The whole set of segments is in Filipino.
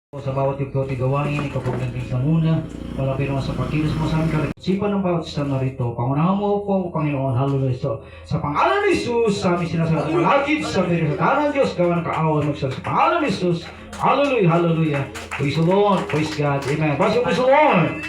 Sa bawat yugto tigawain, ikapagdating sa muna, malapit naman sa pagkilos mo sa aming kalisipan ng bawat isa na rito. Pangunahan mo po, Panginoon, hallelujah. So, sa pangalan ni Jesus, sa aming sinasabi malakid sa pinagkakanan ng Diyos, gawa ng kaawan magsabi sa pangalan ni Jesus, hallelujah, hallelujah. Praise the Lord, praise God, amen. Praise the Lord,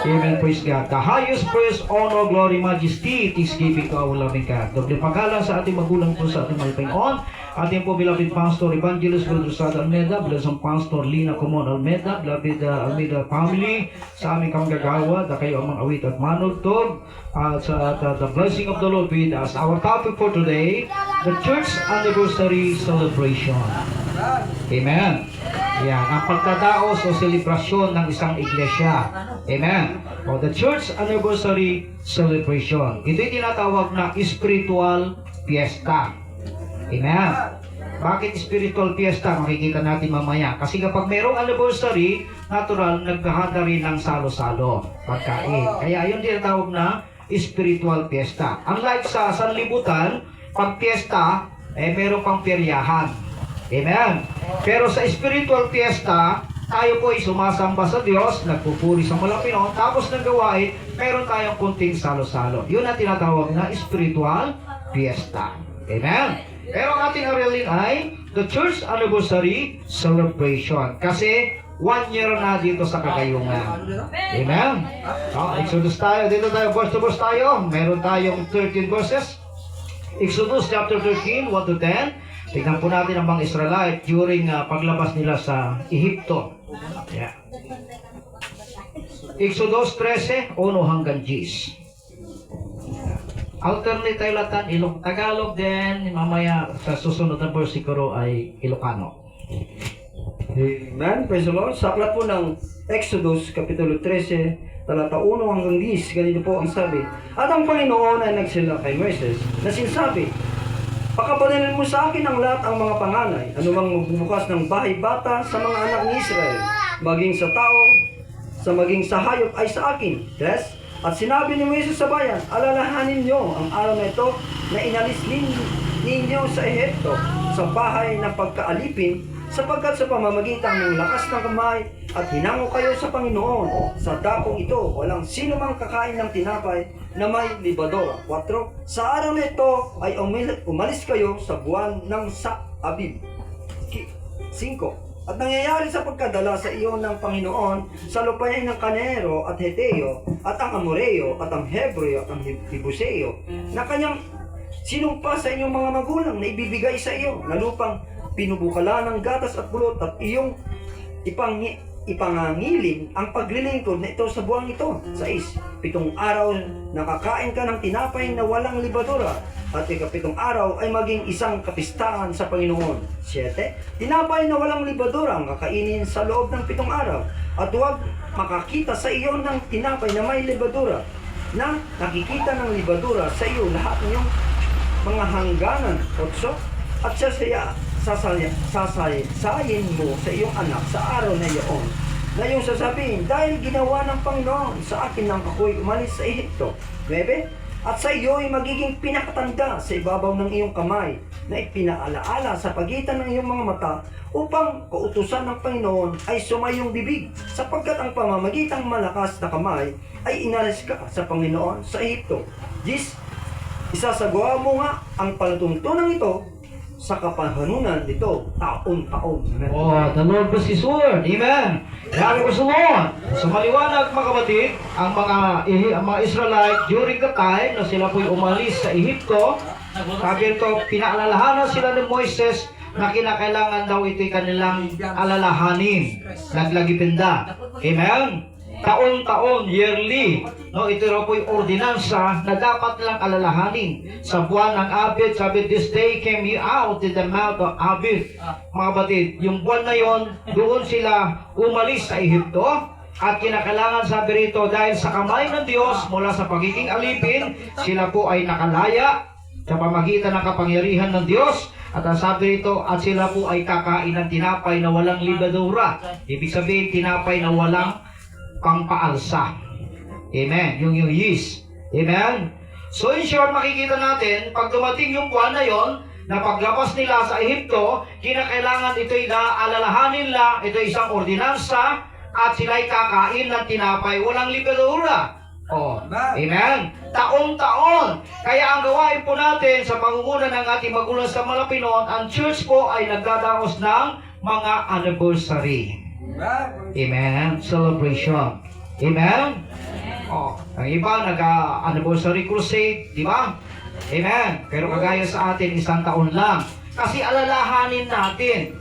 amen, praise God. The highest praise, honor, glory, majesty, thanksgiving to our loving God. Doble paggalang sa ating magulang po sa ating malipingon. Ating po beloved Pastor Evangelist Brother Sada Almeida, beloved Pastor Lina Comon Almeida, beloved Almeida family, sa aming kamagagawa, na kayo ang mga awit at manugtog, at sa the blessing of the Lord with us. Our topic for today, the Church Anniversary Celebration. Amen. Yan, ang pagtadaos o selebrasyon ng isang iglesia. Amen. O the Church Anniversary Celebration. Ito'y tinatawag na spiritual fiesta. Amen. Bakit spiritual fiesta? Makikita natin mamaya. Kasi kapag mayroong anniversary, natural, naghahanda rin ng salo-salo, pagkain. Kaya yun tinatawag na spiritual fiesta. Unlike sa sanlibutan, pag fiesta, meron pang peryahan. Amen. Pero sa spiritual fiesta, tayo po ay sumasamba sa Diyos, nagpupuri sa Malapinon, tapos ng gawain, meron tayong kunting salo-salo. Yun ang tinatawag na spiritual fiesta. Amen. Pero ang ating aralin ay the Church Anniversary Celebration. Kasi 1 year na dito sa Kakayungan. Amen. Exodus tayo. Dito tayo, verse to verse tayo. Meron tayong 13 verses. Exodus chapter 13, 1 to 10. Tignan po natin ang mga Israelite during paglabas nila sa Ehipto. Yeah. Exodus 13, 1 hanggang 10. Alternate tayo latan, Tagalog din, mamaya sa susunod na versikulo ay Ilocano. Amen. Praise the Lord. Sa aklat po ng Exodus, Kapitulo 13, talata 1 hanggang 10, ganito po ang sabi. At ang Panginoon ay nagsila kay Moises na sinasabi, pakabalinin mo sa akin ang lahat ang mga panganay, anumang magbubukas ng bahay bata sa mga anak ni Israel, maging sa tao, maging sa hayop ay sa akin. Yes? At sinabi ni Moises sa bayan, alalahanin niyo ang araw na ito na inalis ninyo sa Ehipto, sa bahay ng pagkaalipin, sapagkat sa pamamagitan ng lakas ng kamay at hinango kayo sa Panginoon. Sa dakong ito, walang sino mang kakain ng tinapay na may libadora. 4. Sa araw na ito ay umalis kayo sa buwan ng Sa-Abib. 5. At nangyayari sa pagkadala sa iyo ng Panginoon sa lupain ng Kanero at Heteo at ang Amoreo at ang Hebreo at ang Hibuseo na kanyang sinumpa sa inyong mga magulang na ibibigay sa iyo na lupang pinubukala ng gatas at bulot at iyong ipangangiling ang paglilingkod na ito sa buwang ito. 6. 7 araw nakakain ka ng tinapay na walang libadura at ika-7 araw ay maging isang kapistahan sa Panginoon. 7. Tinapay na walang libadura ang kakainin sa loob ng 7 araw at huwag makakita sa iyo ng tinapay na may libadura na nakikita ng libadura sa iyo lahat ng iyong mga hangganan. 8. At sasayin mo sa iyong anak sa araw na iyon na iyong sasabihin, dahil ginawa ng Panginoon sa akin nang ako'y umalis sa Ehipto. 9. At sa iyo ay magiging pinakatanda sa ibabaw ng iyong kamay na ipinaalaala sa pagitan ng iyong mga mata upang kautusan ng Panginoon ay sumayong bibig sapagkat ang pamamagitang malakas na kamay ay inalis ka sa Panginoon sa Ehipto. 10. Isasagawa mo nga ang palatuntunan ito sa kapahanunan nito taon-taon. Oh, the Lord bless His word. Amen. Kaya ko sa Lord. Sa maliwanag mga kapatid, ang mga Israelite during the time na sila po'y umalis sa Ehipto, sabi ito, pinaalalahanan sila ni Moises na kinakailangan daw ito'y kanilang alalahanin. Naglagipinda. Amen. Taon-taon, yearly, no, ito raw po'y ordinansa na dapat lang alalahanin. Sa buwan ng Abib, sabi, this day came you out in the mount of Abib. Mga batid, yung buwan na yon, doon sila umalis sa Ehipto. At kinakailangan, sabi rito, dahil sa kamay ng Diyos, mula sa pagiging alipin, sila po ay nakalaya sa pamagitan ng kapangyarihan ng Diyos. At ang sabi rito, at sila po ay kakain ng tinapay na walang libadura. Ibig sabihin, tinapay na walang pangpaalsa. Amen. Yung yeast. Amen. So in short, makikita natin, pag dumating yung buwan na yon, na paglabas nila sa Ehipto, kinakailangan ito'y naalalahanin nila, ito'y isang ordinansa, at sila'y kakain ng tinapay, walang libadura. Oh, amen? Taon-taon. Kaya ang gawain po natin sa pangunguna ng ating magulang sa Malapinon, ang church po ay nagdadaos ng mga anniversary. Amen? Celebration. Amen? Oh, ang iba nag-anniversary crusade, di ba? Amen? Pero kagaya sa atin, isang taon lang. Kasi alalahanin natin.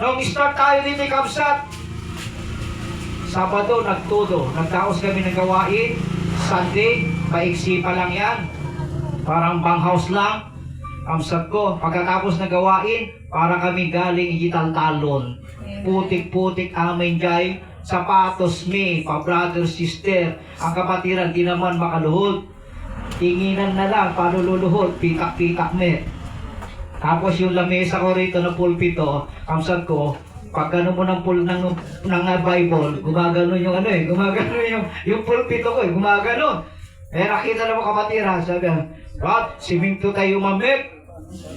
Nung start tayo dito, Kabsat, Sabado, nagtudo. Nagdaos kami ng gawain. Sunday, paiksi pa lang yan. Parang banghouse lang. Amsat ko, pagkatapos ng gawain, para kami galing igital-talon. Putik-putik amin jay. Sapatos mi, pa-brother, sister. Ang kapatiran, di naman makaluhod. Tinginan na lang, paano luluhod? Pitak-pitak me. Tapos yung lamesa ko rito na pulpito, amsat ko, pag gano'n mo ng Bible, gumagano yung gumagano yung pulpito ko, gumagano. Eh, nakita na mo kapatira, sabi, what? Siminto tayo mamit.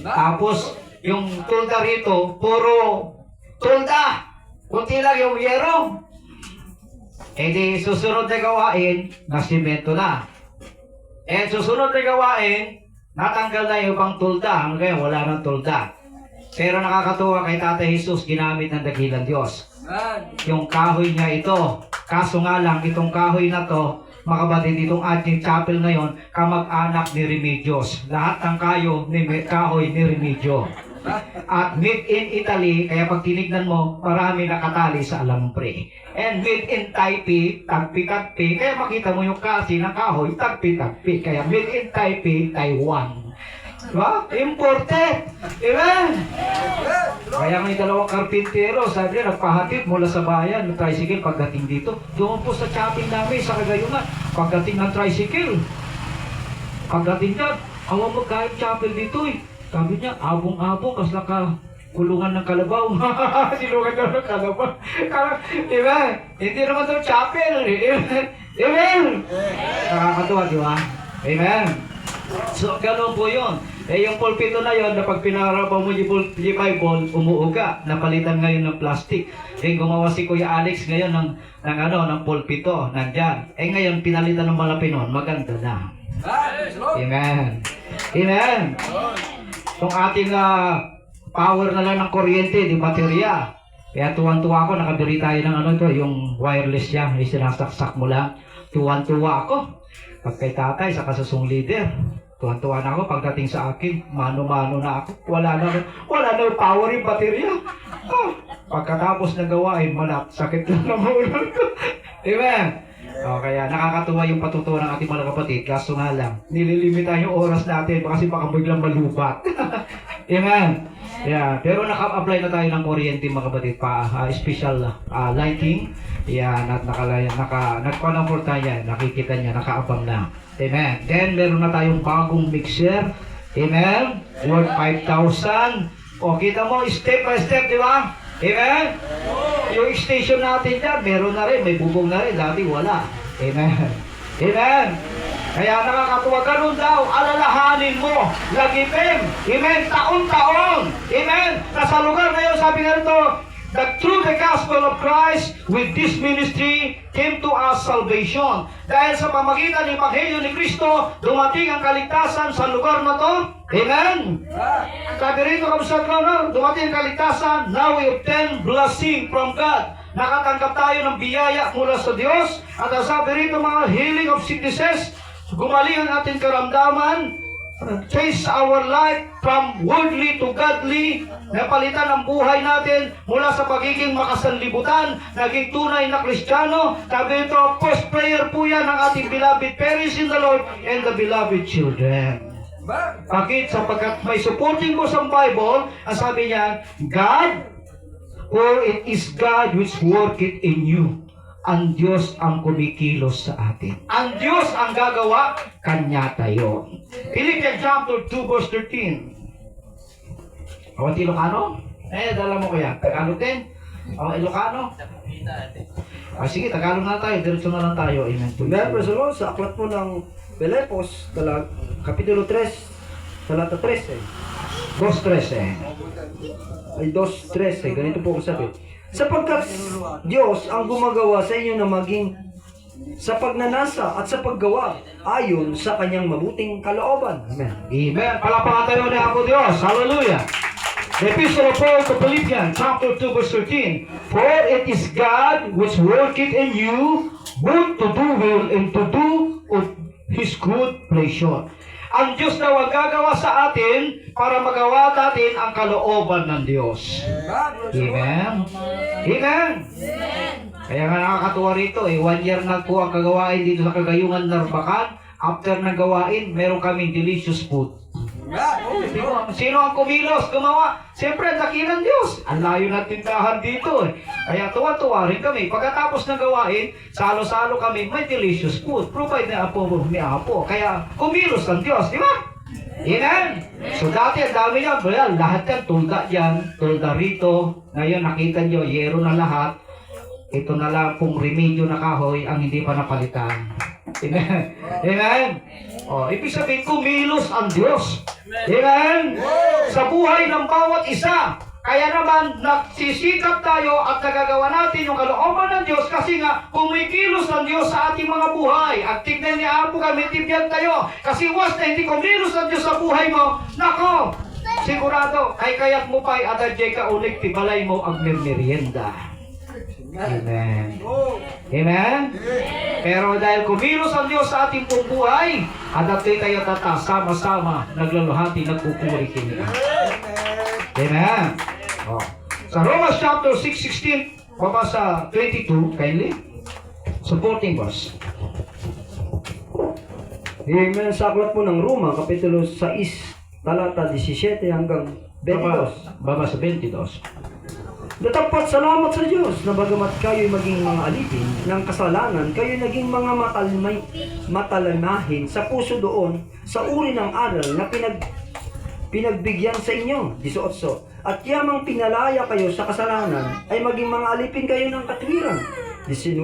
Tapos, yung tulda rito, puro tulda. Kunti lang yung yero. Eh di, susunod na gawain, nasimento na. Eh, susunod na gawain, natanggal na yung pang tulda. Hanggang wala nang tulda. Pero nakakatuwa kay Tatay Jesus, ginamit ng dakilang Diyos. Yung kahoy niya ito. Kaso nga lang, itong kahoy na to, mga kapatid, itong ating chapel ngayon, kamag-anak ni Remedios. Lahat ng kahoy ni Remedio. At made in Italy, kaya pag tinignan mo, marami nakatali sa alampre. And made in Taipei, tagpi-tagpi. Kaya makita mo yung kasi ng kahoy, tagpi-tagpi. Kaya made in Taipei, Taiwan. Diba? Imported. Amen. Kaya may dalawang karpintero, sabi niya, nagpahatid mula sa bayan ng tricycle pagdating dito. Doon po sa chapel namin, sa Kagayungan, pagdating ng tricycle. Pagdating dyan, awa mo kahit chapel dito eh. Sabi niya, abong-abong, kas naka kulungan ng kalabaw. Silungan daw ng kalabaw. Diba? Hindi naman daw chapel. Amen. Nakakatuwa, di ba? Amen. So, gano'n po yun. Eh, yung pulpito na yun, na pag pinarapaw mo yung Bible, umuuga. Napalitan ngayon ng plastic. Eh, gumawa si Kuya Alex ngayon ng pulpito. Nandyan. Eh, ngayon, pinalitan ng Malapinon. Maganda na. Amen. Amen. Itong ating power na lang ng kuryente, di baterya. Kaya tuwan-tuwa ako, nakabili tayo ng yung wireless yan. May sinasaksak mo lang. Tuwan-tuwa ako. Pag kay tatay, sa kasusong leader, tuwan-tuwa na ako. Pagdating sa akin, mano-mano na ako. Wala na yung power yung baterya. Pagkatapos na gawain, sakit lang ng ulo ko. Amen. Kaya nakakatuwa yung patutuwa ng ating mga kapatid. Kaso nga lang, nililimitahan yung oras natin kasi baka biglang malubat. Amen. Yeah, pero naka-apply na tayo ng kuryente mga kapatid pa, special lighting. Yeah, nagpa-number tayo yan, nakikita niya, nakaabang na. Amen. Then meron na tayong bagong mixer. Amen. Worth 5,000. O kita mo, step by step, di ba? Amen. Yung station natin dyan, meron na rin, may bubong na rin, dati wala. Amen. Amen. Kaya nakakatuwa, ganun daw, alalahanin mo, lagipin, amen, taon-taon, amen, nasa lugar na yun, sabi nga rito, that through the gospel of Christ, with this ministry, came to us salvation. Dahil sa pamagitan ng Ebanghelyo ni Kristo, dumating ang kaligtasan sa lugar na to, amen. Sabi rito, kamusta ka, dumating ang kaligtasan, now we obtain blessing from God. Nakatanggap tayo ng biyaya mula sa Diyos, at sabi rito, mga healing of sicknesses, gumaling ang ating karamdaman, change our life from worldly to godly, napalitan ang buhay natin mula sa pagiging makasanlibutan, naging tunay na Kristiyano. Sabi ito, first prayer po yan ng ating beloved parents in the Lord and the beloved children. Bakit? Sapagkat may supporting ko sa Bible, ang sabi niya, God, for it is God which worketh in you. Ang Diyos ang kumikilos sa atin. Ang Diyos ang gagawa, Kanya tayo. Philippians chapter 2 verse 13. Awat Ilocano? Dala mo kaya. Tagalog din? Ilocano? Sige, Tagalog na tayo. Diretso na lang tayo. Amen. Praise the Lord. Sa aklat po ng Filipos, Kapitulo 3, talata 13. 2:13. Ay 2:13, ganito po sabi. Sapagkat Diyos ang gumagawa sa inyo na maging sa pagnanasa at sa paggawa ayon sa kanyang mabuting kalooban. Amen. Amen. Palapakan tayo ni Apo Diyos. Hallelujah. The Epistle of Paul to Philippians, chapter 2, verse 13. For it is God which worketh in you both to do will and to do of His good pleasure. Ang Diyos daw ang gagawa sa atin para magawa natin ang kalooban ng Diyos. Amen. Amen. Kaya nga nakakatuwa rito 1 year na po ang kagawain dito sa Kagayungan, Narbacan. After ng gawain, meron kaming delicious food. Sino ang kumilos, gumawa? Siyempre, ang laki ng Diyos. Ang layo ng tindahan dito. Kaya tuwa-tuwa rin kami. Pagkatapos ng gawain, salo-salo kami, may delicious food. Provide na Apo ni Apo. Kaya kumilos ang Diyos, di ba? Amen. So dati ang dami niya, lahat yan, tulda yan, tulda rito. Ngayon nakita niyo, yero na lahat. Ito na lang pong remedyo na kahoy ang hindi pa napalitan. Amen. Amen. Ibig sabihin, kumilos ang Diyos. Amen. Sa buhay ng bawat isa. Kaya naman, nagsisikap tayo at nagagawa natin yung kalooban ng Diyos kasi nga, kumikilos ang Diyos sa ating mga buhay. At tignan niya Apo kami, tibyan tayo. Kasi was na hindi kumilos ang Diyos sa buhay mo, nako, sigurado, ay kaya't mo pa'y adadjay ka ulit, tibalay mo ang merienda. Amen. Amen. Pero dahil kumilos ang Diyos sa ating pong buhay, at ato'y tayo sama-sama, nagluluhati, nagpupuri kini. Amen. Sa Romans chapter 6:16, babasa 22, kindly. Supporting verse. Amen. Sa aklat po ng Roma, kapitulo 6, talata 17 hanggang 22. Babasa 22. Datapat salamat sa Diyos na bagamat kayo'y maging mga alipin ng kasalanan, kayo'y naging mga matalamahin sa puso doon sa uri ng aral na pinagbigyan sa inyo. 18. At yamang pinalaya kayo sa kasalanan ay maging mga alipin kayo ng katwiran. 19.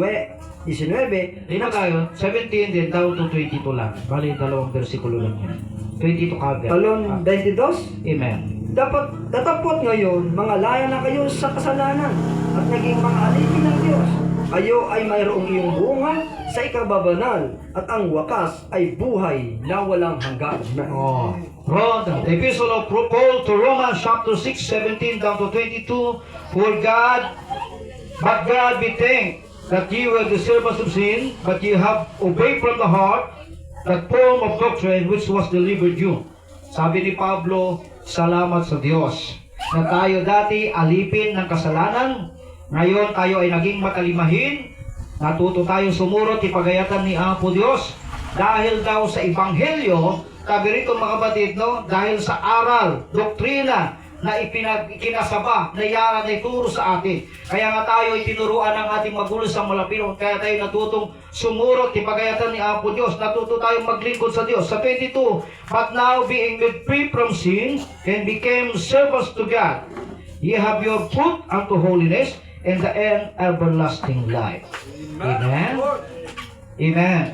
Dito tayo, 17 din down to 22 lang. Bali, dalawang versikulo lang yan. 22 kagad. Talon 22. Amen. Datapot ngayon, mga laya na kayo sa kasalanan at naging mga alipin ng Diyos. Kayo ay mayroong iyong bunga sa ikababanal at ang wakas ay buhay na walang hanggan. The Epistle of Paul to Romans chapter 6, 17 down to 22. But God be thanked that ye were the servants of sin, but ye have obeyed from the heart that form of doctrine which was delivered you. Sabi ni Pablo, salamat sa Diyos na tayo dati alipin ng kasalanan. Ngayon tayo ay naging matalimahin. Natuto tayo sumurot ipagayatan ni Apo Diyos dahil daw sa Ebanghelyo, sabi rito mga kapatid, no? Dahil sa aral, doktrina na ikinasaba, na yara na ituro sa atin. Kaya nga tayo itinuruan ng ating magulang sa malapiro. Kaya tayo natutong sumurot, ipagayatan ni Apo Diyos. Natuto tayong maglingkod sa Diyos. Sa 22, but now being made free from sin and became servants to God, ye have your fruit unto holiness and the end everlasting life. Amen. Amen.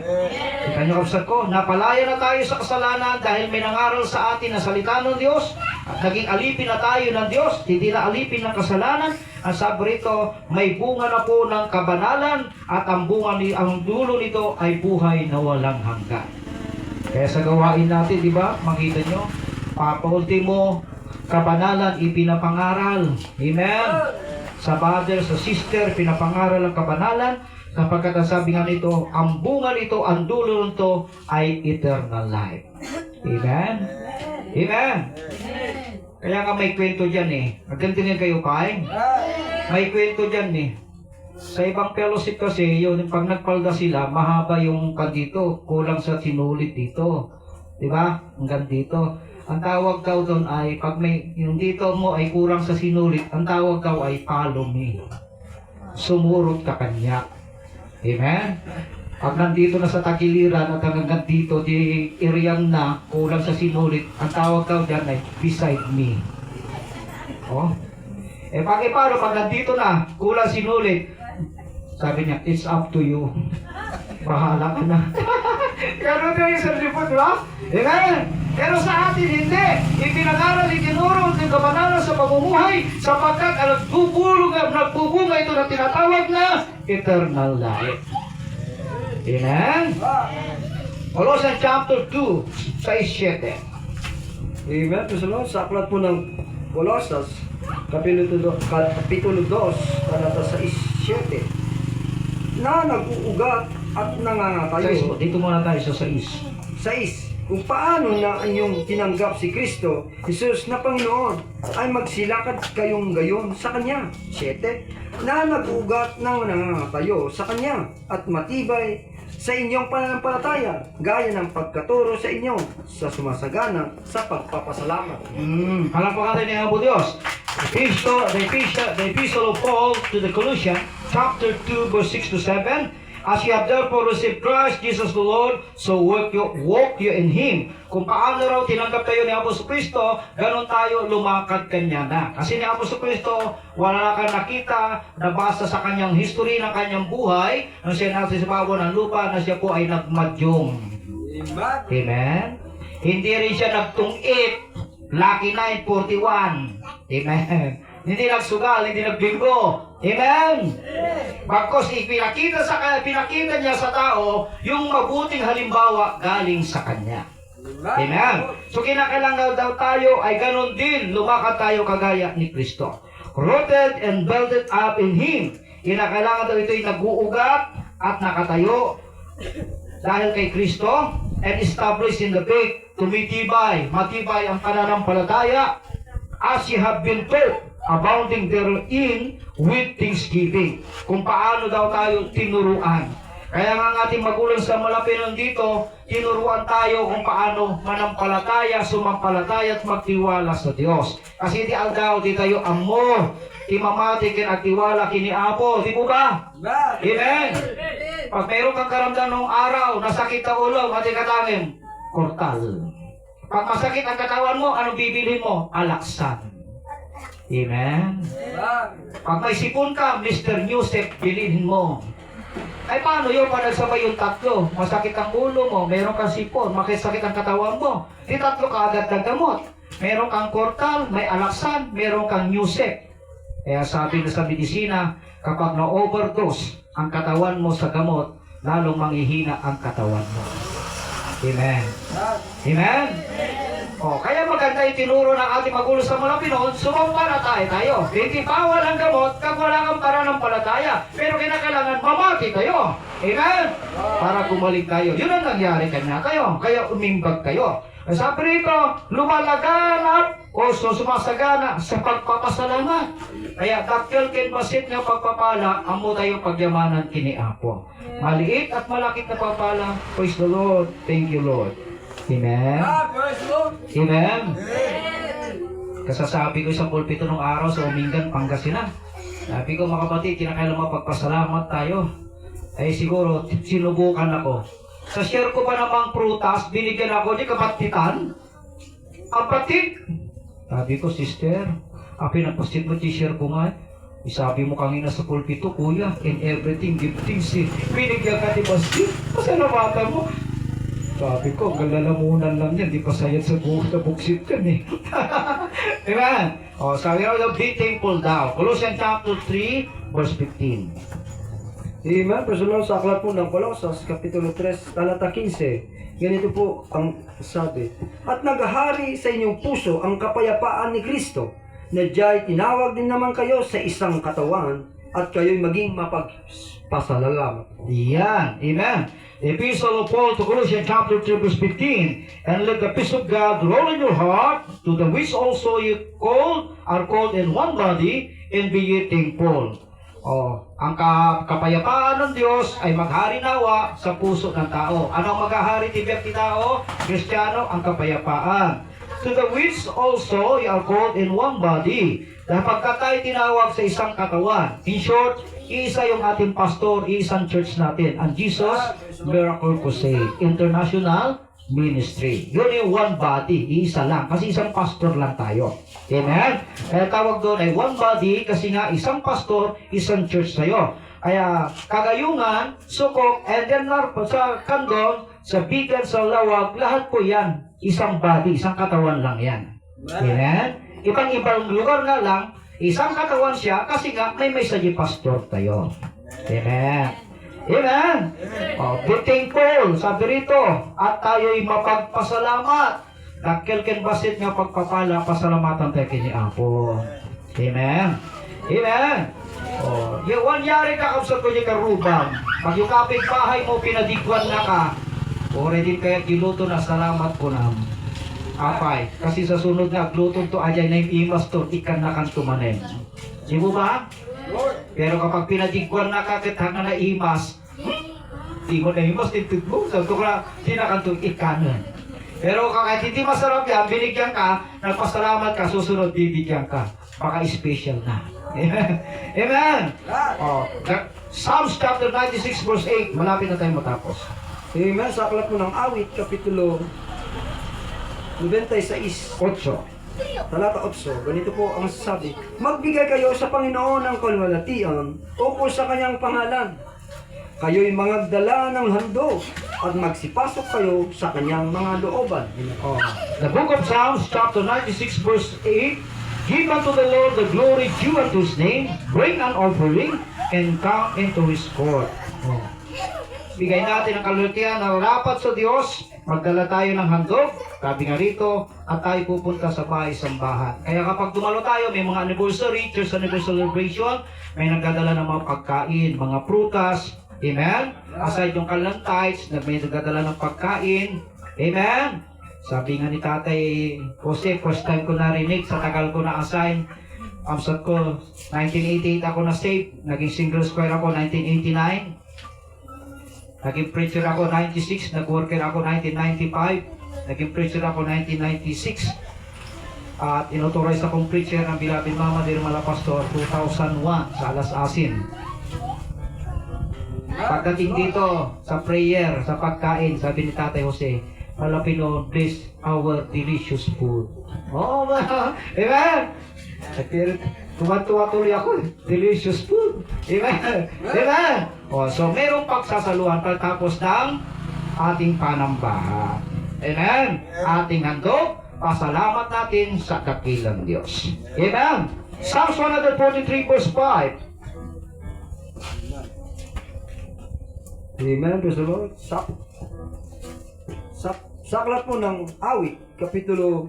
Kita nyo kapsat ko, napalaya na tayo sa kasalanan dahil may nangaral sa atin na salita ng Diyos at naging alipin na tayo ng Diyos, hindi na alipin ng kasalanan. Ang sabi rito, may bunga na po ng kabanalan at ang dulo nito ay buhay na walang hanggan. Kaya sa gawain natin, di ba, makita nyo, papaultimo, kabanalan ipinapangaral. Amen. Sa brother, sa sister, pinapangaral ang kabanalan. Kapag sabi nga nito, ang bunga nito, ang dulo nito ay eternal life. Amen? Amen? Kaya nga may kwento dyan Magandang kayo kain. May kwento dyan Sa ibang fellowship kasi, yun, pag nagpalda sila, mahaba yung dito, kulang sa sinulit dito. Diba? Hanggang dito. Ang tawag daw doon ay, pag may, yung dito mo ay kurang sa sinulit, ang tawag daw ay follow me. Sumurot ka kanya. Amen? Pag nandito na sa tagiliran at hanggang dito, di iriyan na, kulang sa sinulit, ang tawag daw dyan ay beside me. Paano pag nandito na, kulang sinulit, sabi niya, it's up to you. Bahala ka na. Ganun yung sa lipot, di ba? Amen? Pero sa atin hindi. Ipinag-aral, itinuro, ng kabanalan sa pamumuhay sapagkat ang nagbubunga ito na tinatawag na eternal life. Amen? Colossians chapter 2, 6-7. Amen. Praise the Lord. Sa aklat po ng Colossus, Kapitulo 2, talata 6-7, na nag-uugat at nangangatayo. Dito muna tayo sa 6. 6. Kung paano na inyong tinanggap si Kristo, Jesus na Panginoon, ay magsilakad kayong gayon sa Kanya. 7. Na nag-uugat ng nangangatayo sa Kanya at matibay sa inyong pananampalataya, gaya ng pagkaturo sa inyo sa sumasagana sa pagpapasalamat. Palakpakan tayo ng Abo Diyos. The Epistle of Paul to the Colossians, chapter 2, verse 6-7. As you have therefore received Christ Jesus the Lord, so walk you in Him. Kung paano raw tinanggap tayo ni Apostol Kristo, ganon tayo lumakad kanya na. Kasi ni Apostol Kristo, wala kang nakita na basta sa kanyang history ng kanyang buhay, nang siya nasa ibabaw ng lupa, na siya po ay nagmadyong. Amen? Hindi rin siya nagtungit. Lucky 9:41. Amen. Hindi nagsugal, hindi nagbinggo. Amen. Bagkos pinakita niya sa tao yung mabuting halimbawa galing sa kanya. Amen. So kinakailangan daw tayo ay ganon din, lumakad tayo kagaya ni Kristo. Rooted and built up in Him. Kinakailangan daw ito'y nag-uugat at nakatayo dahil kay Kristo and established in the faith. Tumitibay, matibay ang pananampalataya as you have been taught, abounding therein with thanksgiving. Kung paano daw tayo tinuruan. Kaya nga ang ating magulang sa Malapinon dito, tinuruan tayo kung paano manampalataya, sumampalataya at magtiwala sa Diyos. Kasi di aldaw, di tayo amor, timamati kin at tiwala kini Apo. Di po ba? Amen. Pag mayroon kang karamdam ng araw, nasakit ang ulo, mati katangin, kortal. Pag masakit ang katawan mo, anong bibilhin mo? Alaksan. Amen. Pag may sipon ka, Mr. Newsec, bilhin mo. Ay paano yun? Pag nagsabay yung tatlo, masakit ang ulo mo, meron kang sipon, makisakit ang katawan mo, di tatlo ka agad ng gamot. Meron kang kortal, may alaksan, meron kang Newsec. Kaya sabi na sa medisina, kapag na-overdose ang katawan mo sa gamot, lalong manghihina ang katawan mo. Amen. Amen? Kaya maganda yung tinuro ng ating magulo sa Malapinon, sumampalataya tayo. Hindi bawal ang gamot kung wala kang pananampalataya. Pero kinakailangan mamati kayo. Amen? Para gumaling kayo. Yun ang nangyari kanya kayo. Kaya umimbag kayo. Sabi rito, lumalaganap o sumasagana sa pagpapasalamat. Kaya dakil kin basit nga pagpapala, amo tayo pagyamanan kini Apo. Maliit at malakit na pagpala. Praise the Lord. Thank you, Lord. Amen? Amen? Kasasabi ko sa pulpito nung araw sa Umingan, Pangasinan. Sabi ko mga kapatid, kinakailangan mapagpasalamat tayo. Ay siguro, sinubukan ako. Sa share ko pa namang prutas, binigyan ako ni kapatitan. Kapatid! Sabi ko, sister, pinagpasit mo t-share ko nga. Sabi mo kanina sa pulpito, kuya, in everything, give things eh. Binigyan ka ni Basti, pasalamatan mo. Sabi ko, galalamunan lang yan, di pa sayad sa buksit yan eh. Diba? Sabi raw, be thankful daw. Colossians chapter 3, verse 15. Amen. Personal sa aklat po ng Colossus, Kapitulo 3, talata 15. Ganito po ang sabi. At naghahari sa inyong puso ang kapayapaan ni Kristo, na diya'y tinawag din naman kayo sa isang katawan, at kayo'y maging mapagpasalamat. Yan. Amen. Epistle of Paul to Colossians chapter 3, verse 15. And let the peace of God roll in your heart, to the which also you are called in one body, and be ye thankful. Ang kapayapaan ng Diyos ay maghari nawa sa puso ng tao. Anong maghahari tibiyak ni tao? Kristiyano, ang kapayapaan. To the which also you are called in one body. Dahil pagka tayo tinawag sa isang katawan. In short, isa yung ating pastor, isang church natin. Ang Jesus Miracle Crusade International Ministry. Yun yung one body, isa lang. Kasi isang pastor lang tayo. Amen? Kaya tawag doon ay one body kasi nga isang pastor, isang church tayo. Kaya kagayungan, sukok, and then sa kandong, sa bigat, sa lawag, lahat po yan, isang body, isang katawan lang yan. Amen? Ibang-ibang lugar nga lang, isang katawan siya kasi nga may message pastor tayo. Amen? Amen? Oh, be thankful, sabi rito, at tayo'y mapagpasalamat. Dakil ken basit nga pagpapala, pasalamatan tayo kini Apo. Amen? Amen? Oh, yung yari ka kapsat ko niya karubang. Pag yung kapitbahay mo, pinadigwan na ka, already kaya giluto na, salamat ko na. Apay, kasi sa sunod na glutong to ajay na yung imas to, ikan na kan tumanin. Di mo ba? Pero kapag pinadigwan na ka, kitang na imas, di mo na imas, titid mo, sabi ko na, sinakan to ikan. Pero kahit hindi masarap yan, binigyan ka, nagpasalamat ka, susunod bibigyan ka. Baka special na. Amen. Oh, Psalms chapter 96 verse 8, malapit na tayo matapos. Amen. Sa aklat po ng Awit, Kapitulo 96, 8. talata 8, ganito po ang sabi, magbigay kayo sa Panginoon ng kalwalatian ukol sa kanyang pangalan. Kayo'y magdala ng handog at magsipasok kayo sa kanyang mga looban. Oh. The book of Psalms chapter 96 verse 8, give unto the Lord the glory due unto his name, bring an offering, and come into his court. Oh. Bigay natin ang kalulutian na rapat sa Diyos, magdala tayo ng handog, sabi nga rito, at tayo pupunta sa bahay-sambahan. Kaya kapag dumalo tayo, may mga anniversary, church anniversary celebration, may nagdadala ng mga pagkain, mga prutas, amen? Aside yung kalantites, may nagdadala ng pagkain, amen? Sabi nga ni Tatay Jose, first time ko narinig, sa tagal ko na-assign, amsat ko, 1988 ako na-save, naging single square ako 1989, naging preacher ako 96, nag-worker ako 1995, naging preacher ako 1996, at inauthorize akong preacher ng Bilabid Mama Dirmala Pastor 2001 sa Alas Asin. Pagdating dito sa prayer, sa pagkain, sabi ni Tatay Jose, Malapino, bless our delicious food. Oh, amen! Pero tuwa-tuwa tuloy ako, delicious food. Amen! Amen! Oh, so merong pagsasaluhan pagtapos ng ating panambahan. Amen! Ating handog, pasalamat natin sa dakilang Diyos. Amen! Psalms 143 verse 5. Amen. Praise the Lord. Sa aklat po ng Awit, Kapitulo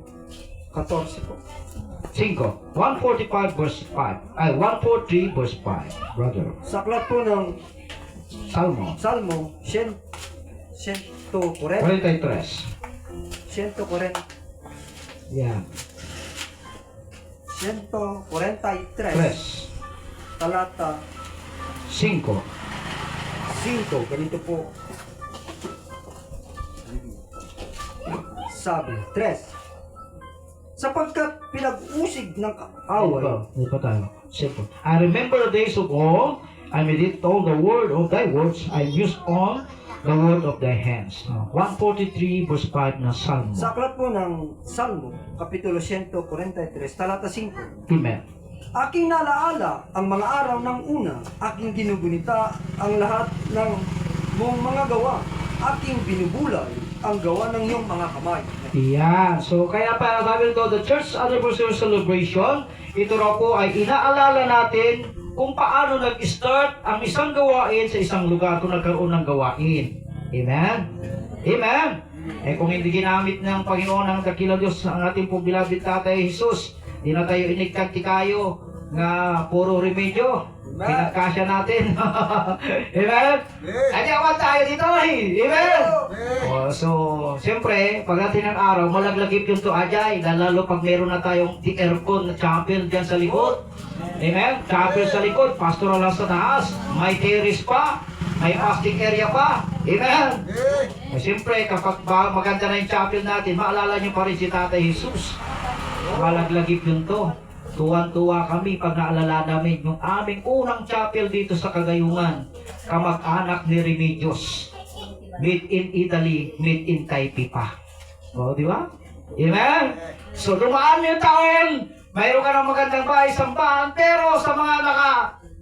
14 po. 5. 145 verse 5. Ay, 143 verse 5. Brother. Sa aklat po ng Salmo. Salmo, 140, 43. 140, Yeah. 143, 3. talata 5. 5, ganito po. Sabi, 3. Sapagkat pinag-usig ng away. Hindi pa tayo. 5. I remember the days of old. I meditate on the word of thy words. I mused on the word of thy hands. 143 verse 5 na Salmo. Sa aklat po ng Salmo, Kapitulo 143, talata 5. Amen. Aking nalaala ang mga araw ng una, aking ginugunita ang lahat ng mong mga gawa, aking binubulay ang gawa ng iyong mga kamay. Yeah. So, kaya pa sabi ito, the church anniversary celebration, ito raw po ay inaalala natin kung paano nag-start ang isang gawain sa isang lugar kung nagkaroon ng gawain. Amen? Amen? Eh kung hindi ginamit ng Panginoon ang dakilang Diyos ang ating pong beloved Tatay Jesus, di na tayo inigkanti kayo nga puro remedyo. Pinagkasya natin. Amen? Anyawan tayo dito eh. Amen? Oh, so, siyempre, pagdating ng araw, malaglagip yung tuajay. Lalo pag meron na tayong aircon na chapel dyan sa likod. Amen? Chapel sa likod, pastoral lang sa taas. May terrace pa. May fasting area pa. Amen? Eh, siyempre, kapag maganda na yung chapel natin, maalala nyo pa rin si Tatay Jesus. Malaglagip yun to. Tuwan-tuwa kami pag naalala namin yung aming unang chapel dito sa Cagayungan. Kamag-anak ni Remedios. Made in Italy, made in Taipei pa. O, di ba? Amen? So, dumaan yung taon, mayroon ka ng magandang bahay-sambahan, pero sa mga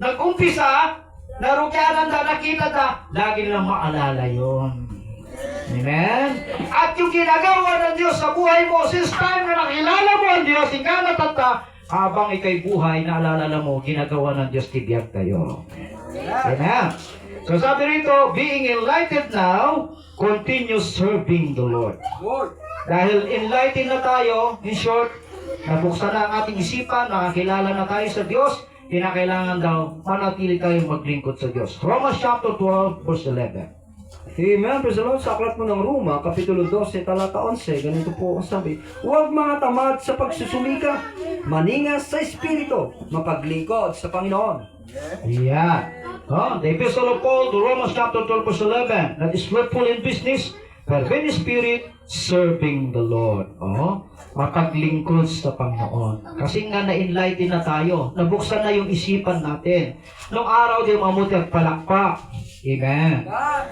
nag-umpisa, narugyanan na, nakita na, lagi nilang maalala yun. Amen? At yung ginagawa ng Diyos sa buhay mo, since time na nakilala mo ang Diyos, ika natata, habang ikay buhay, naalala mo, ginagawa ng Diyos tibiyag tayo. Amen? So sabi rito, being enlightened now, continue serving the Lord. Dahil enlightened na tayo, in short, nabuksan na ang ating isipan, nakakilala na tayo sa Diyos, kinakailangan daw, manatili tayong maglingkod sa Diyos. Romans chapter 12, verse 11. Amen. Praise the Lord. Sa aklat mo ng Roma, Kapitulo 12, talata 11, ganito po ang sabi, huwag mga tamad sa pagsusumika, maningas sa Espiritu, mapaglingkod sa Panginoon. Yeah. The Epistle of Paul to Romans chapter 12, verse 11. That is fruitful in business, fervent in spirit, serving the Lord. Mapaglingkod sa Panginoon. Kasi nga na-enlighten na tayo. Nabuksan na yung isipan natin. Nung araw, di mamuti at palakpak. Amen.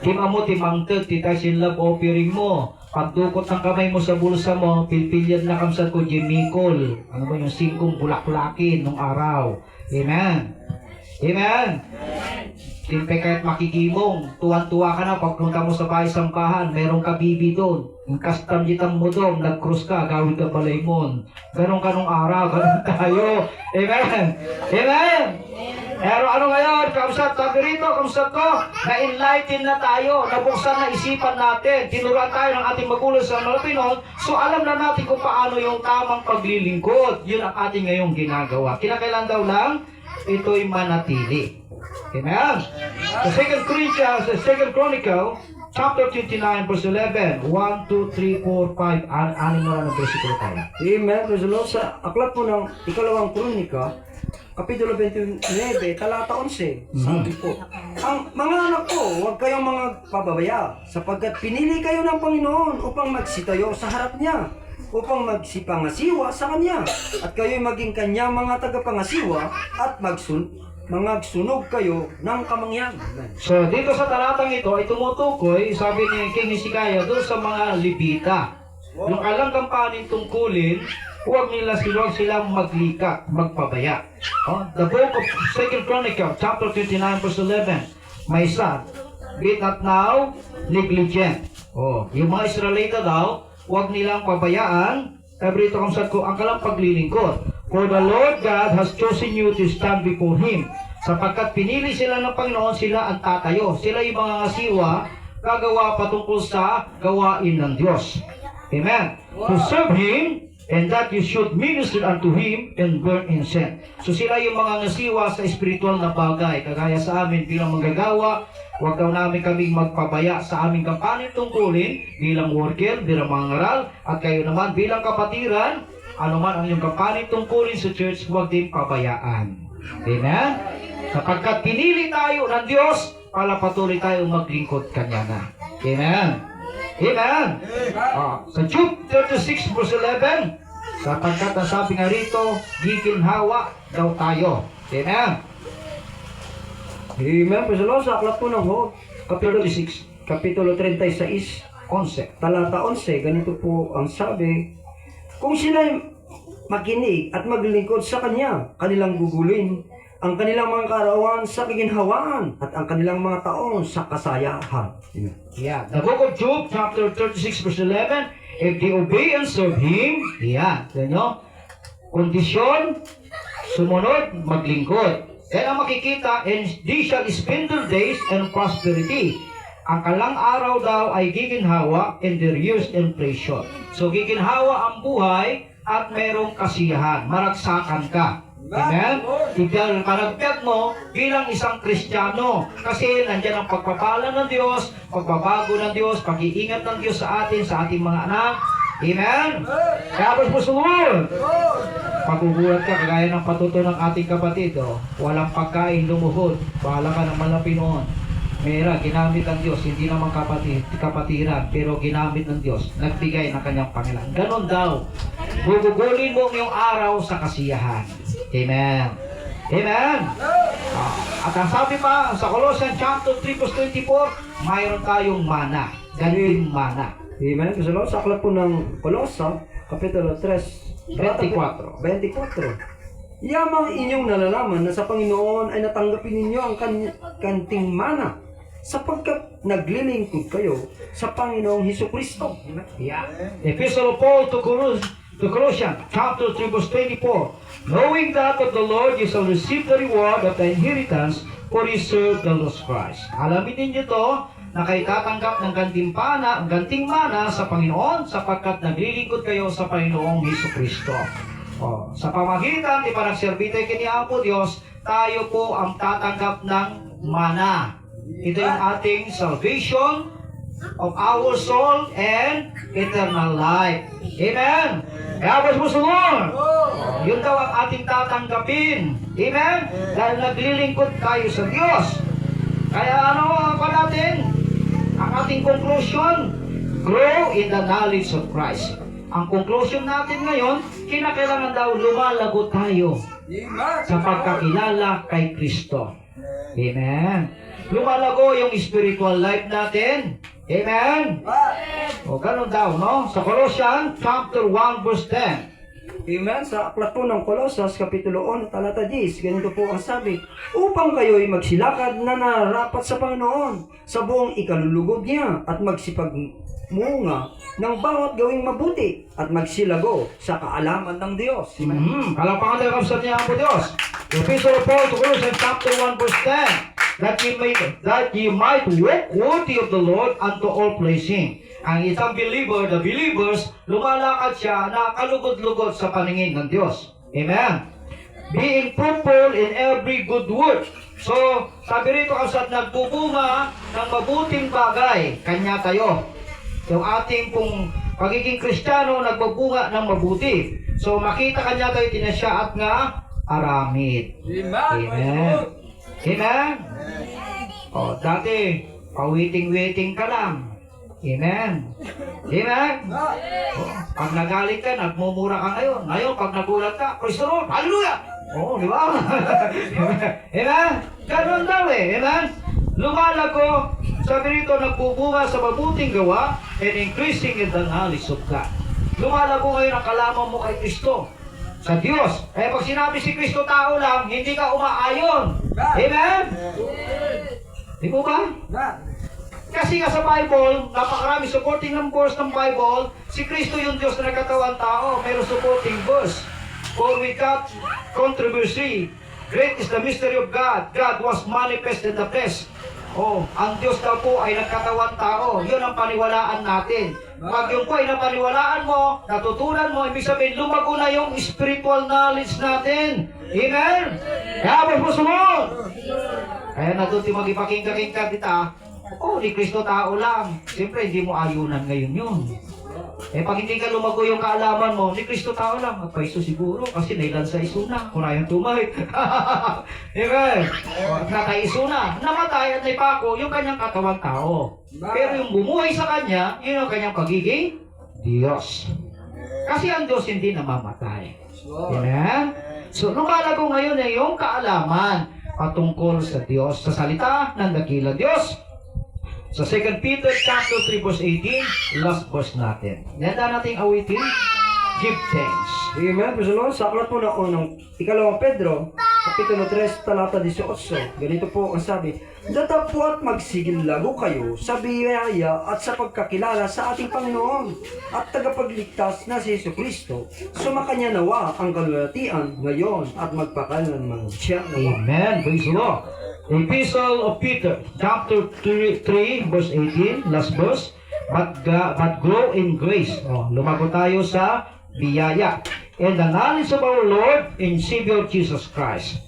Di mamuti mangtag, ti tayo sin love offering mo. Pagdukot ng kamay mo sa bulsa mo, pilpilyan na kamsat ko, jimikol. Ano ba yung 5 bulaklakin nung araw? Amen. Amen. Timpe kahit makikimong, tuwan-tuwa ka na pagpunta mo sa bahay sampahan, merong kabibi doon. Yung custom jitang mo doon, nag-cross ka, gawin ka balaymon. Ganon ka nung araw, ganon tayo. Amen. Amen. Pero ano ngayon, kausap, sabi rito, kausap ko, na-enlighten na tayo, nabuksan na isipan natin, tinuruan tayo ng ating magulang sa Malapinon, so alam na natin kung paano yung tamang paglilingkod. Yun ang ating ngayong ginagawa. Kinakailan daw lang, ito'y manatili. Amen. Sa 2 Corinthians, sa 2 Chronicle, chapter 29, verse 11, 1, 2, 3, 4, 5, anim na lang ang versikulo tayo. Amen. Praise the Lord. Sa aklat mo ng ikalawang Kronika, Kapitulo 29, talata 11, sabi po, ang mga anak ko, huwag kayong mga pababaya, sapagkat pinili kayo ng Panginoon upang magsitayo sa harap niya, upang magsipangasiwa sa Kanya, at kayo'y maging Kanyang mga tagapangasiwa, at magsunog kayo ng kamangyan. So, dito sa talatang ito ay tumutukoy, sabi ni King Hezekiah, doon sa mga Levita. Yung alang kampanin tungkulin, huwag silang maglikat, magpabaya. The book of 2 Chronicle, chapter 29, verse 11, my son, be not now negligent. Yung mga Israelita daw, huwag nilang pabayaan, sabi rito ang kalang paglilingkod. For the Lord God has chosen you to stand before Him. Sapagkat pinili sila ng Panginoon, sila ang tatayo. Sila yung mga ngasiwa, gagawa patungkol sa gawain ng Diyos. Amen. To serve Him, and that you should minister unto Him and burn incense. So sila yung mga ngasiwa sa spiritual na bagay. Kagaya sa amin bilang manggagawa, huwag daw namin kaming magpabaya sa aming kampanin tungkulin bilang worker, bilang mga ngaral, at kayo naman bilang kapatiran, anuman ang iyong kampanin tungkulin sa church, huwag din pabayaan. Amen? Sapagkat pinili tayo ng Diyos, para patuloy tayong maglingkod Kanya na. Amen? Amen? Sa Jude 36 verse 11, sapagkat ang sabi nga rito, giginhawa daw tayo. Amen? Amen. Praise the Lord. Sa aklat po ng Hod, Kapitulo 36, Kapitulo 36, concept. talata 11, ganito po ang sabi, kung sila'y makinig at maglingkod sa Kanya, kanilang gugulin ang kanilang mga kaarawan sa kaginhawaan at ang kanilang mga taon sa kasayahan. Yeah. The book of Job, chapter 36, verse 11, if they obey and serve Him, ganyo, kondisyon, sumunod, maglingkod. Yan ang makikita, and they shall spend their days in prosperity. Ang kalang araw daw ay giginhawa, and their years in pleasure. So giginhawa ang buhay at merong kasiyahan, maragsakan ka. Amen? Tignan, karagdag mo bilang isang Kristiyano. Kasi nandyan ang pagpapala ng Diyos, pagbabago ng Diyos, pag-iingat ng Diyos sa ating mga anak. Amen? Kaya po sumunod. Pagbubuhat ka, kagaya ng patuto ng ating kapatid, walang pagkain, lumuhod. Bahala ka ng malapi noon. Mera, ginamit ng Diyos, hindi naman kapatiran, pero ginamit ng Diyos, nagbigay ng kanyang Panginoon. Ganon daw. Gugugulin mo ang iyong araw sa kasiyahan. Amen. Amen. At ang sabi pa sa Colossians chapter 3 verse 24, mayroon tayong mana. Ganting mana. Amen. Praise the Lord. Sa aklat po ng Colosa, Kapitulo 3, 24. Yamang inyong nalalaman na sa Panginoon ay natanggapin ninyo ang kanting mana sapagkat naglilingkod kayo sa Panginoong Hesukristo. Yeah. Epistle of Paul to Colossians, chapter 3, verse 24. Knowing that of the Lord you shall receive the reward of the inheritance, for you serve the Lord Christ. Alamin ninyo to, na kayo tatanggap ng ganting mana sa Panginoon, sapagkat naglilingkod kayo sa Panginoong Hesukristo. Sa pamagitan di panagserbite kini Apo Diyos, tayo po ang tatanggap ng mana. Ito yung ating salvation of our soul and eternal life. Amen. Kaya ba sumunod? Yun daw ang ating tatanggapin. Amen. Dahil naglilingkod tayo sa Diyos. Kaya ano pa natin? Ang ating conclusion, grow in the knowledge of Christ. Ang conclusion natin ngayon, kinakailangan daw lumalago tayo sa pagkakilala kay Kristo. Amen. Lumalago yung spiritual life natin. Amen. O ganun daw, no? Sa Colossians chapter 1 verse 10. Amen. Sa aklat po ng Colosas, Kapitulo 1, talata 10, ganito po ang sabi, upang kayo'y magsilakad na nararapat sa Panginoon sa buong ikalulugod niya at magsipagmunga ng bawat gawing mabuti at magsilago sa kaalaman ng Diyos. Kalapangan tayo kapsat niya ang Diyos. The Epistle of Paul to Colossians chapter 1 verse 10. That ye might walk worthy of the Lord unto all pleasing. Ang isang believer, the believers, lumalakad siya na kalugod-lugod sa paningin ng Diyos. Amen. Being fruitful in every good work. So, sabi rito kasat nagbubunga ng mabuting bagay, kanya tayo. Yung ating pong pagiging Kristiyano, nagbubunga ng mabuti. So, makita kanya tayo tinasya at nga aramid. Amen. Amen. Dati, pawiting-witing ka lang. Amen. Amen. Pag nagalit ka, nagmumura ka ngayon. Ngayon, pag nagulat ka, Kristo Lord, hallelujah! Di ba? Amen. Ganun daw Amen. Lumalago, sabi rito, nagbubunga sa mabuting gawa and increasing in the knowledge of God. Lumalago ngayon ang kalaman mo kay Kristo. Sa Diyos. Kaya pag sinabi si Kristo tao lang, hindi ka umaayon. Amen? Di po ba? Kasi nga sa Bible, napakarami supporting ng verse ng Bible, si Kristo yung Diyos na nagkatawan tao, pero supporting verse. For without controversy, great is the mystery of God. God was manifest in the flesh. Ang Diyos daw po ay nagkatawan tao. Yun ang paniwalaan natin. Pag yung po ay napaniwalaan mo, natutunan mo, ibig sabihin, lumago na yung spiritual knowledge natin. Amen? Kaya mo sumunod. Kaya natuti magipakingka-kingka kita, ni Kristo tao lang. Siyempre, hindi mo ayunan ngayon yun. Pag hindi ka lumago yung kaalaman mo, ni Kristo tao lang, magpaiso siguro, kasi nailan sa isuna, kunayang tumahit. Amen? Nakaiso na, namatay at naipako yung kanyang katawang tao. Pero yung bumuhay sa kanya, yun ang kanyang pagiging Diyos. Kasi ang Diyos hindi namamatay. Amen? So, lumalago ngayon yung kaalaman patungkol sa Diyos, sa salita ng dakilang Diyos. Sa 2 Peter chapter 3 verse 18, last verse natin. Nanda nating awitin, give thanks. Amen. Praise the Lord. Sa aklat po na unang ikalawang Pedro, Kapitulo 3, talata 18. Ganito po ang sabi, datapwat magsigilago kayo sa biyaya at sa pagkakilala sa ating Panginoon at tagapagligtas na si Jesucristo. Sumakanya nawa ang kalulatian ngayon at magpakalanman siya nawa. Amen. Praise the Lord. Epistle of Peter, chapter 3, verse 18, last verse. But grow in grace. Lumago tayo sa biyaya. And the knowledge of our Lord and Savior Jesus Christ.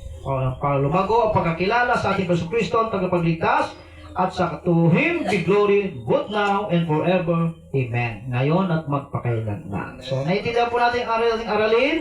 Lumago ang pagkakilala sa ating Jesucristo, ang tagapagligtas, at sa to Him be glory both now and forever. Amen. Ngayon at magpakailanman. So, naiintindihan po natin ang ating aralin.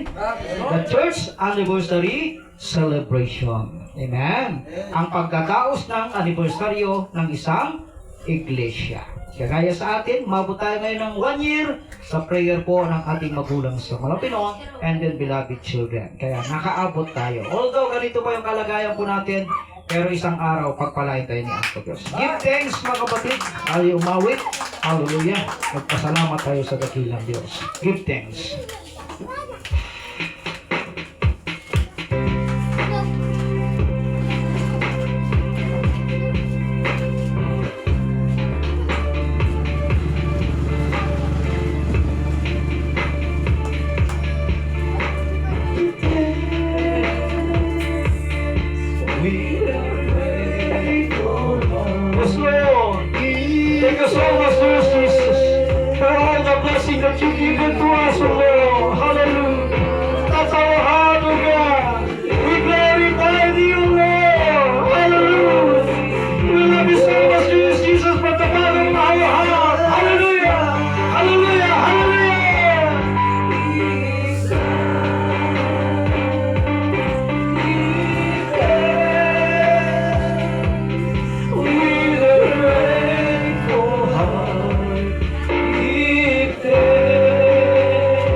The Church Anniversary Celebration. Amen. Ang pagkadaos ng anibersaryo ng isang iglesia. Kagaya sa atin, mabot tayo ngayon ng 1 year sa prayer po ng ating magulang sa Malapino and then beloved children. Kaya nakaabot tayo. Although ganito pa yung kalagayan po natin, pero isang araw pagpalain tayo ni Apo Diyos. Give thanks mga kapatid. Tayo umawit. Hallelujah. Magpasalamat tayo sa dakilang Diyos. Give thanks. you so much, Lord Jesus, for all the blessing that you've given to us, O Lord. Hallelujah. That's our heart, O God. We glorify thee, O Lord. Hallelujah. We love you so much, Lord Jesus, from the bottom of our heart. Hallelujah. Hallelujah. Hallelujah. With a grateful heart, give thanks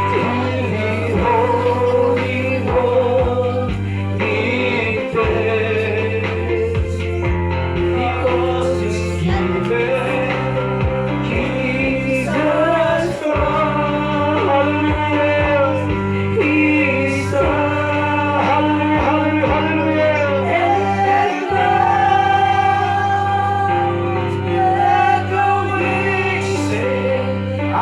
to the Holy One. Give thanks because He's given Jesus Christ. Hallelujah. He's hallelujah, hallelujah, hallelujah. Let the weak say, I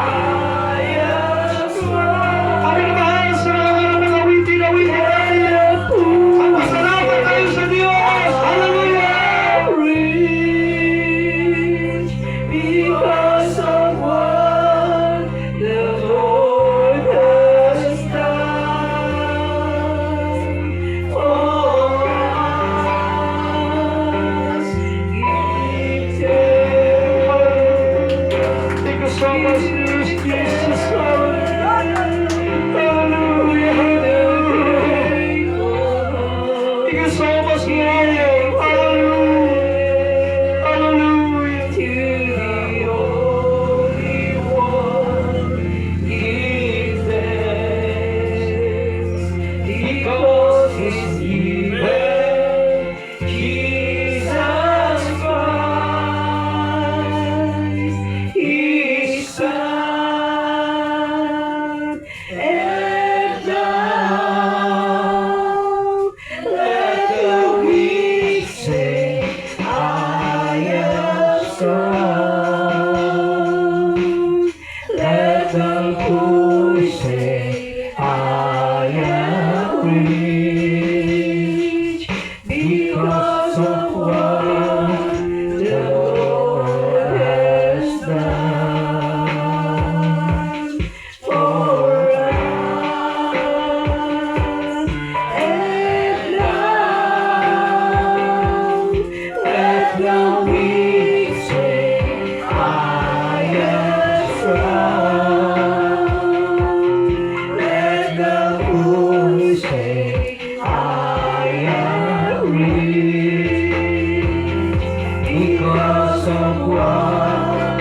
am strong. Kami naman sa mga awitin tayo. Ang masalamat tayo sa Diyos. Hallelujah. Rich because of what the Lord has done for us. Give thanks. Thank you so much, Lord Jesus. Hallelujah. Hallelujah. Thank you so much, Lord. Hallelujah. Hallelujah. To the Holy One, give thanks because He's given Jesus Christ, His Son. And now let the weak say, I am strong. Let the poor say, I am rich because of what the Lord has done for us. And now let the weak say, I am strong. Let the poor say, I am rich because of what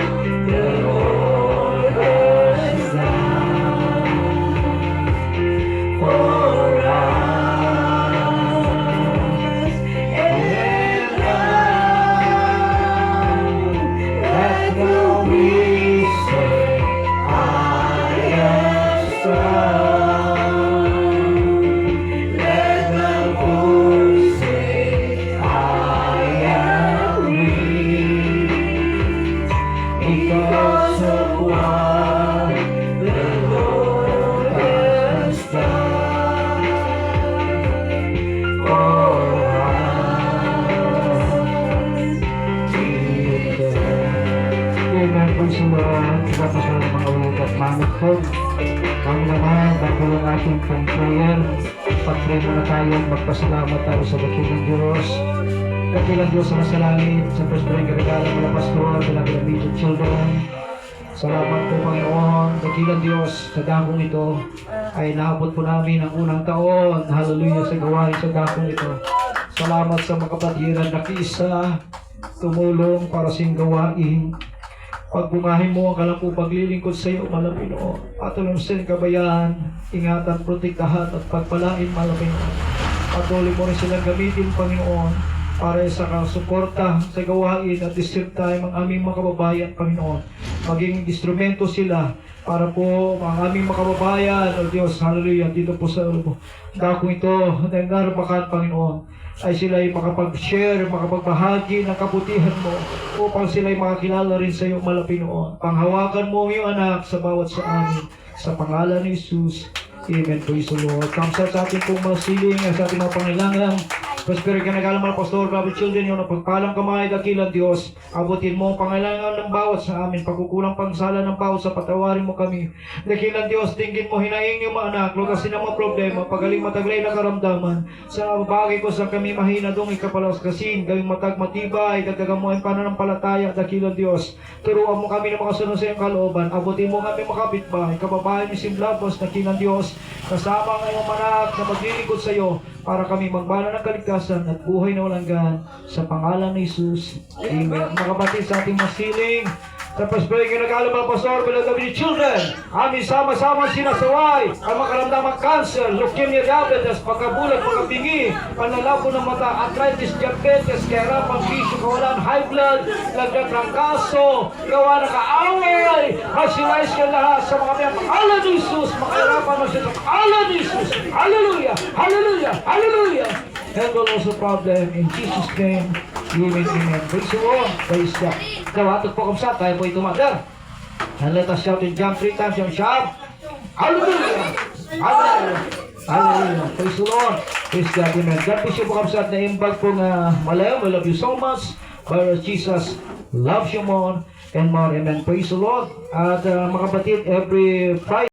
the Lord has done for us. And now let the weak say, I am strong. Let the poor say, I am rich because of what the Lord has done for us. Amen. Praise the Lord. Kapasal ng mga ulit at manit po. Kami naman, bago lang ating pong prayer, pag-pray muna tayo at magpasalamat tayo sa dakilang Diyos. Dakilang Diyos sa masalangit, sa prosperong karigala mga pastor, dakilang video children. Salamat po Panginoon, dakilang Diyos, sa dakong ito ay naabot po namin ang unang taon. Hallelujah sa gawain sa dakong ito. Salamat sa mga kapatiran na kisa, tumulong para sa gawain. Pagbungahin mo ang kalang paglilingkod sa iyo, Malapinoon. Patuloy sa iyong kabayan, ingatan, protektahan at pagpalain, Malapinoon. Patuloy mo rin silang gamitin, Panginoon, para sa kasuporta sa gawain at the same time ang aming mga kababayan, Panginoon. Maging instrumento sila para po ang aming mga kababayan, O Diyos, hallelujah, dito po sa dakong ito, na narupakan, Panginoon, ay sila ay makapag-share, makapagbahagi ng kabutihan mo upang sila ay makakilala rin sa iyo, Malapinoon. Panghawakan mo ang iyong anak sa bawat sa amin. Sa pangalan ni Jesus. Amen. Praise the Lord. Kamsa sa ating pong mga siling, sa ating mga pangailangan. Prospero ka nagalaman, Pastor, Brother Children, yung napagpalang kamay, dakilang Diyos. Abutin mo ang pangailangan ng bawat sa amin, pagkukulang pangsala ng bawat sa patawarin mo kami. Dakilang Diyos, tingin mo, hinaing yung mga anak, lugasin ang mga problema, pagaling mataglay na karamdaman. Sa bagay ko sa kami mahina dong ikapalas kasin, gawing matag matibay, dagdagan mo ang pananampalataya, dakilang Diyos. Turuan mo kami ng makasunod sa iyong kalooban. Abutin mo kami makapitbahay, kababayan ni Simblabos, dakilang Diyos, kasama ang iyong manak na maglilingkod sa iyo, para kami magbana ng kaligtasan at buhay na walang gan sa pangalan ni Jesus. Amen. Mga kapatid sa ating masiling, sa Prospero ka nag-alabang, Pastor, Beloved Children, aming sama-sama sinasaway ang makaramdamang cancer, leukemia, diabetes, pagkabulag, pagkabingi, panlalabo ng mata, arthritis, diabetes, kahirapan, bisyo, kawalan, high blood, nagkatrangkaso, gawa ng kaaway, mag-silice ka lahat sa mga kanyang pangalan ni Jesus, makahirapan mo siya sa pangalan ni Jesus. Hallelujah! Hallelujah! Hallelujah! Handle also problem in Jesus' name. Amen, amen. Praise the Lord. Praise God. Dawatot po kamsa, tayo po itumagar. And let us shout and jump 3 times yung shout. Hallelujah! Hallelujah! Hallelujah! Praise the Lord. Praise God, amen. God bless you po kamsa at naimbag po nga malayo. We love you so much. But Jesus loves you more and more. Amen. Praise the Lord. At mga kapatid, every Friday,